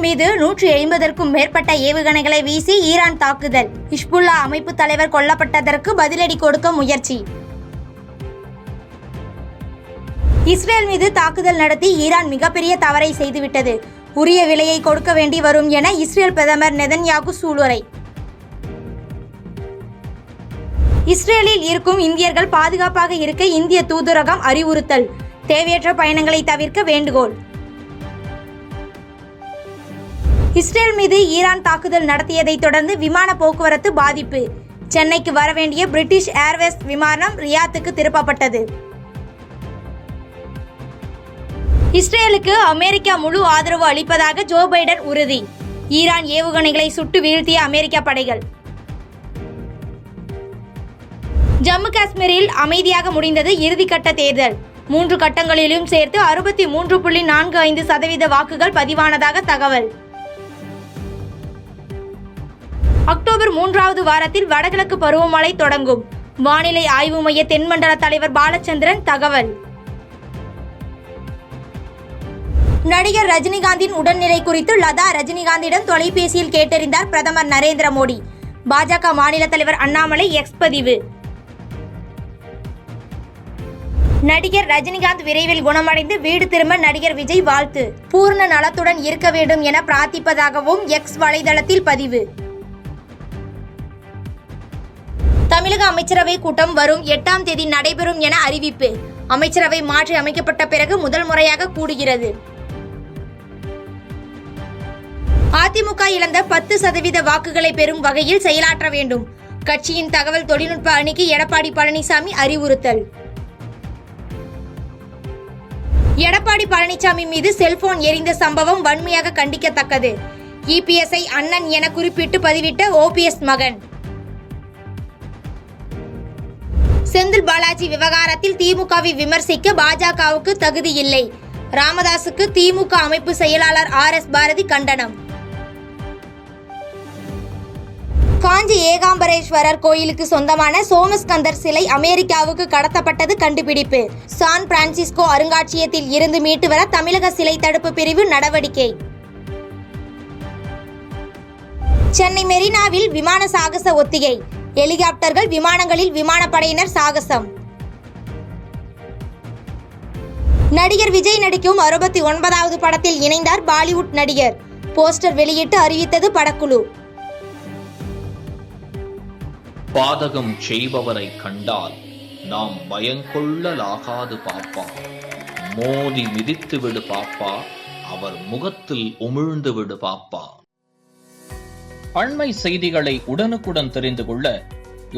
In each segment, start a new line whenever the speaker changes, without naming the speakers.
மீது 150க்கும் மேற்பட்ட ஏவுகணைகளை வீசி ஈரான் தாக்குதல். ஹிஸ்புல்லா அமைப்பு தலைவர் கொல்லப்பட்டதற்கு பதிலடி கொடுக்க முயற்சி. இஸ்ரேல் மீது தாக்குதல் நடத்தி ஈரான் மிகப்பெரிய தவறை செய்துவிட்டது. உரிய விலையை கொடுக்க வேண்டி வரும் என இஸ்ரேல் பிரதமர் நெதன்யாகு சூளுரை. இஸ்ரேலில் இருக்கும் இந்தியர்கள் பாதுகாப்பாக இருக்க இந்திய தூதரகம் அறிவுறுத்தல். தேவையற்ற பயணங்களை தவிர்க்க வேண்டுகோள். இஸ்ரேல் மீது ஈரான் தாக்குதல் நடத்தியதை தொடர்ந்து விமான போக்குவரத்து பாதிப்பு. சென்னைக்கு வரவேண்டிய பிரிட்டிஷ் ஏர்வேஸ் விமானம் ரியாத்துக்கு திருப்பப்பட்டது. இஸ்ரேலுக்கு அமெரிக்கா முழு ஆதரவு அளிப்பதாக ஜோ பைடன் உறுதி. ஈரான் ஏவுகணைகளை சுட்டு வீழ்த்திய அமெரிக்க படைகள். ஜம்மு காஷ்மீரில் அமைதியாக முடிந்தது இறுதிக்கட்ட தேர்தல். 3 கட்டங்களிலும் சேர்த்து 63.45% வாக்குகள் பதிவானதாக தகவல். அக்டோபர் 3வது வாரத்தில் வடகிழக்கு பருவமழை தொடங்கும். வானிலை ஆய்வு மைய தென்மண்டல தலைவர் பாலச்சந்திரன் தகவல். நடிகர் ரஜினிகாந்தின் உடல்நிலை குறித்து லதா ரஜினிகாந்திடம் தொலைபேசியில் கேட்டறிந்தார் பிரதமர் நரேந்திர மோடி. பாஜக மாநில தலைவர் அண்ணாமலை எக்ஸ் பதிவு. நடிகர் ரஜினிகாந்த் விரைவில் குணமடைந்து வீடு திரும்ப நடிகர் விஜய் வாழ்த்து. பூர்ண நலத்துடன் இருக்க வேண்டும் என பிரார்த்திப்பதாகவும் எக்ஸ் வலைதளத்தில் பதிவு. தமிழக அமைச்சரவை கூட்டம் வரும் 8ஆம் தேதி நடைபெறும் என அறிவிப்பு. அமைச்சரவை மாற்றி அமைக்கப்பட்ட பிறகு முதல் முறையாக கூடுகிறது. அதிமுக இழந்த 10% வாக்குகளை பெறும் வகையில் செயலாற்ற வேண்டும். கட்சியின் தகவல் தொழில்நுட்ப அணிக்கு எடப்பாடி பழனிசாமி அறிவுறுத்தல். எடப்பாடி பழனிசாமி மீது செல்போன் எரிந்த சம்பவம் வன்மையாக கண்டிக்கத்தக்கது. இபிஎஸ்ஐ அண்ணன் என குறிப்பிட்டு பதிவிட்ட ஓபிஎஸ் மகன். செந்தில் பாலாஜி விவகாரத்தில் திமுகவை விமர்சிக்க பாஜகவுக்கு தகுதி இல்லை. ராமதாசுக்கு திமுக அமைப்பு செயலாளர் RS பாரதி கண்டனம். காஞ்சி ஏகாம்பரேஸ்வரர் கோயிலுக்கு சொந்தமான சோமஸ்கந்தர் சிலை அமெரிக்காவுக்கு கடத்தப்பட்டது கண்டுபிடிப்பு. சான் பிரான்சிஸ்கோ அருங்காட்சியகத்தில் இருந்து மீட்டு வர தமிழக சிலை தடுப்பு பிரிவு நடவடிக்கை. சென்னை மெரினாவில் விமான சாகச ஒத்திகை. ஹெலிகாப்டர்கள் விமானங்களில் விமானப்படையினர் சாகசம். நடிகர் விஜய் நடிக்கும் 69வது படத்தில் இணைந்தார் பாலிவுட் நடிகர். போஸ்டர் வெளியிட்டு அறிவித்தது படக்குழு.
பாதகம் செய்பவரை கண்டால் நாம் பயங்கொள்ளலாகாது பாப்பா. மோதி மிதித்து விடு பாப்பா, அவர் முகத்தில் உமிழ்ந்து விடு பாப்பா. அண்மை செய்திகளை உடனுக்குடன் தெரிந்து கொள்ள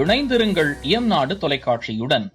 இணைந்திருங்கள் இயம்நாடு தொலைக்காட்சியுடன்.